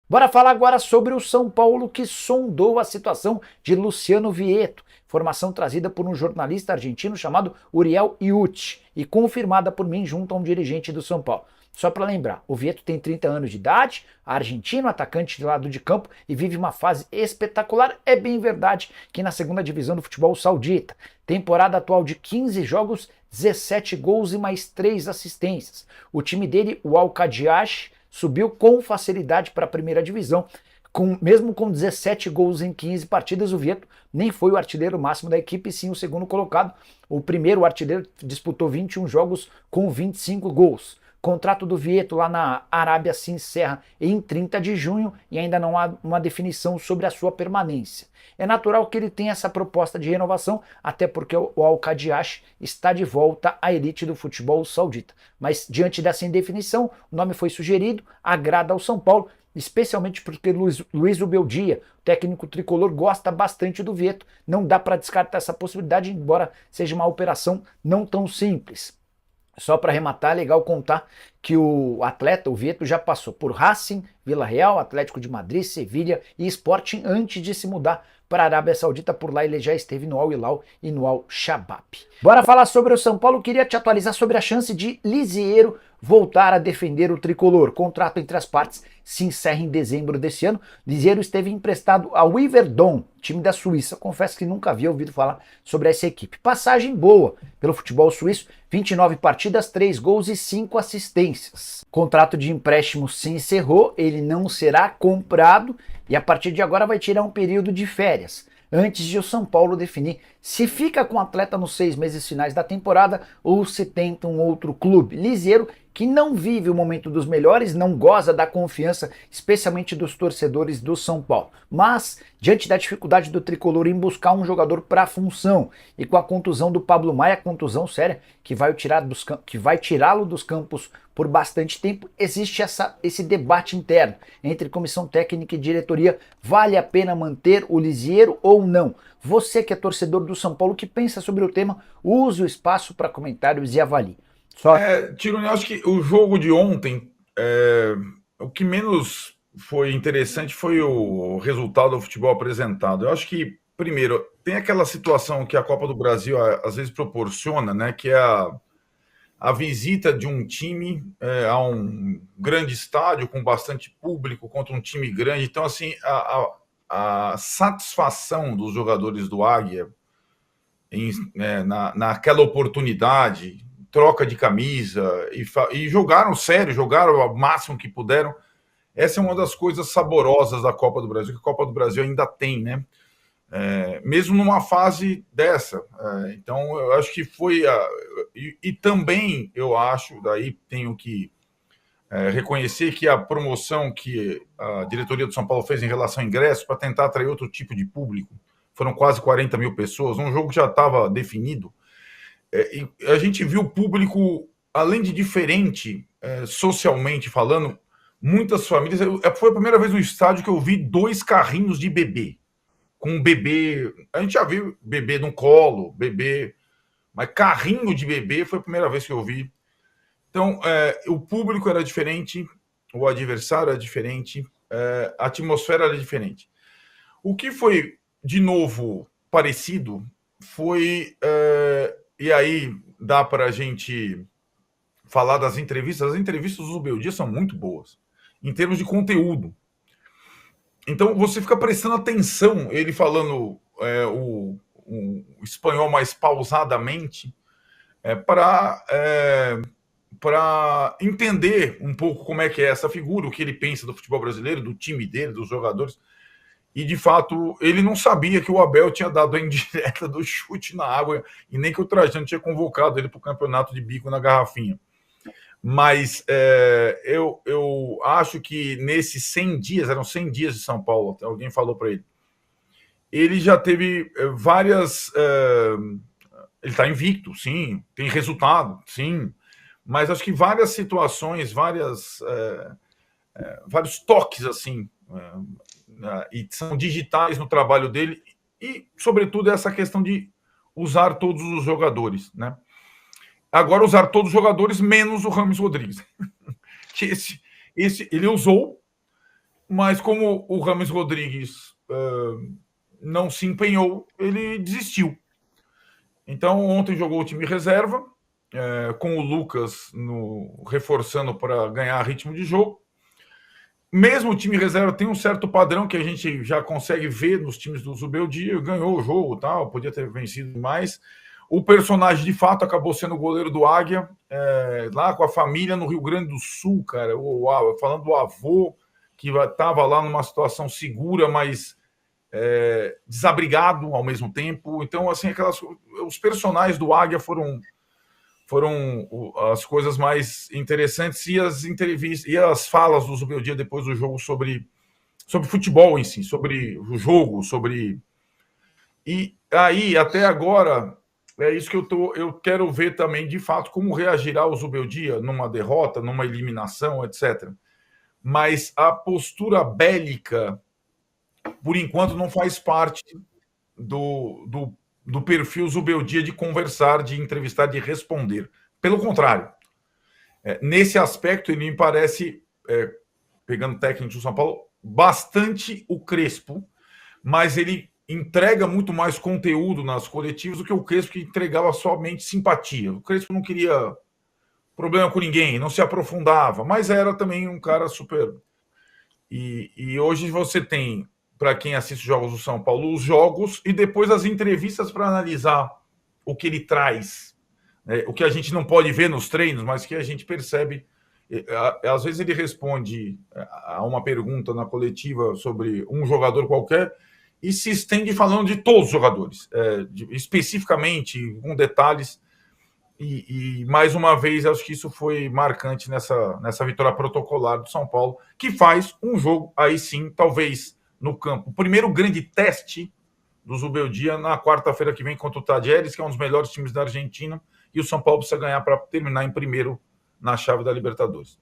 Bora falar agora sobre o São Paulo que sondou a situação de Luciano Vietto, informação trazida por um jornalista argentino chamado Uriel Iucci e confirmada por mim junto a um dirigente do São Paulo. Só para lembrar, o Vietto tem 30 anos de idade, argentino, atacante de lado de campo e vive uma fase espetacular. É bem verdade que na segunda divisão do futebol saudita, temporada atual de 15 jogos, 17 gols e mais 3 assistências. O time dele, o Al-Qadsiyash, subiu com facilidade para a primeira divisão. Mesmo com 17 gols em 15 partidas, o Vietto nem foi o artilheiro máximo da equipe, sim o segundo colocado. O primeiro artilheiro disputou 21 jogos com 25 gols. O contrato do Vietto lá na Arábia se encerra em 30 de junho e ainda não há uma definição sobre a sua permanência. É natural que ele tenha essa proposta de renovação, até porque o Al-Qadsiyash está de volta à elite do futebol saudita. Mas diante dessa indefinição, o nome foi sugerido, agrada ao São Paulo, especialmente porque Luiz Ubeldia, técnico tricolor, gosta bastante do Vietto. Não dá para descartar essa possibilidade, embora seja uma operação não tão simples. Só para arrematar, é legal contar que o atleta, o Vietto, já passou por Racing, Vila Real, Atlético de Madrid, Sevilha e Sporting antes de se mudar para a Arábia Saudita. Por lá ele já esteve no Al Hilal e no Al Shabab. Bora falar sobre o São Paulo. Queria te atualizar sobre a chance de Lisieiro voltar a defender o tricolor. O contrato entre as partes se encerra em dezembro desse ano. Lisieiro esteve emprestado ao Iverdon, time da Suíça. Confesso que nunca havia ouvido falar sobre essa equipe. Passagem boa pelo futebol suíço, 29 partidas, 3 gols e 5 assistências. O contrato de empréstimo se encerrou, ele não será comprado e a partir de agora vai tirar um período de férias, antes de o São Paulo definir se fica com o atleta nos 6 meses finais da temporada ou se tenta um outro clube. Lisieiro, que não vive o momento dos melhores, não goza da confiança, especialmente dos torcedores do São Paulo. Mas, diante da dificuldade do tricolor em buscar um jogador para a função e com a contusão do Pablo Maia, contusão séria, que vai tirá-lo dos campos por bastante tempo, existe esse debate interno entre comissão técnica e diretoria. Vale a pena manter o Lisieiro ou não? Você que é torcedor do São Paulo, que pensa sobre o tema, use o espaço para comentários e avalie. Tironi, acho que o jogo de ontem, o que menos foi interessante foi o resultado do futebol apresentado. Eu acho que, primeiro, tem aquela situação que a Copa do Brasil às vezes proporciona, né, que é a visita de um time a um grande estádio com bastante público contra um time grande. Então, assim, a satisfação dos jogadores do Águia naquela oportunidade, troca de camisa e jogaram sério, jogaram o máximo que puderam. Essa é uma das coisas saborosas da Copa do Brasil, que a Copa do Brasil ainda tem, né? Mesmo numa fase dessa. Então, eu acho que foi. E também eu acho, daí tenho que reconhecer que a promoção que a diretoria do São Paulo fez em relação a ingressos para tentar atrair outro tipo de público, foram quase 40 mil pessoas, um jogo que já estava definido. E a gente viu o público, além de diferente, socialmente falando, muitas famílias. Foi a primeira vez no estádio que eu vi 2 carrinhos de bebê. Com um bebê. A gente já viu bebê no colo, bebê. Mas carrinho de bebê foi a primeira vez que eu vi. Então, o público era diferente, o adversário era diferente, a atmosfera era diferente. O que foi, de novo, parecido foi. E aí dá para a gente falar das entrevistas. As entrevistas do Beldia são muito boas, em termos de conteúdo. Então você fica prestando atenção, ele falando o espanhol mais pausadamente, para entender um pouco como é que é essa figura, o que ele pensa do futebol brasileiro, do time dele, dos jogadores. E, de fato, ele não sabia que o Abel tinha dado a indireta do chute na água e nem que o Trajano tinha convocado ele para o campeonato de bico na garrafinha. Mas eu acho que nesses 100 dias, eram 100 dias de São Paulo, alguém falou para ele já teve várias... ele está invicto, sim, tem resultado, sim, mas acho que várias situações, vários toques, assim... e são digitais no trabalho dele e, sobretudo, essa questão de usar todos os jogadores, né? Agora, usar todos os jogadores menos o Rames Rodrigues. Esse ele usou mas como o Rames Rodrigues não se empenhou, ele desistiu. Então, ontem jogou o time reserva, com o Lucas reforçando para ganhar ritmo de jogo. Mesmo o time reserva tem um certo padrão que a gente já consegue ver nos times do Zubeldia, ganhou o jogo, tal, podia ter vencido mais. O personagem, de fato, acabou sendo o goleiro do Águia, lá com a família no Rio Grande do Sul, cara. Falando do avô, que estava lá numa situação segura, mas desabrigado ao mesmo tempo. Então, assim, os personagens do Águia foram as coisas mais interessantes, e as entrevistas e as falas do Zubeldia depois do jogo sobre futebol em si, sobre o jogo, sobre... E aí, até agora, é isso que eu quero ver também, de fato, como reagirá o Zubeldia numa derrota, numa eliminação, etc. Mas a postura bélica, por enquanto, não faz parte do perfil Zubeldia de conversar, de entrevistar, de responder. Pelo contrário, nesse aspecto, ele me parece, pegando técnico do São Paulo, bastante o Crespo, mas ele entrega muito mais conteúdo nas coletivas do que o Crespo, que entregava somente simpatia. O Crespo não queria problema com ninguém, não se aprofundava, mas era também um cara super... E hoje você tem, para quem assiste os jogos do São Paulo, os jogos e depois as entrevistas para analisar o que ele traz, o que a gente não pode ver nos treinos, mas que a gente percebe. Às vezes ele responde a uma pergunta na coletiva sobre um jogador qualquer e se estende falando de todos os jogadores, especificamente, com detalhes. E mais uma vez, acho que isso foi marcante nessa vitória protocolar do São Paulo, que faz um jogo, aí sim, talvez no campo. O primeiro grande teste do Zubeldia na quarta-feira que vem contra o Tadieres, que é um dos melhores times da Argentina, e o São Paulo precisa ganhar para terminar em primeiro na chave da Libertadores.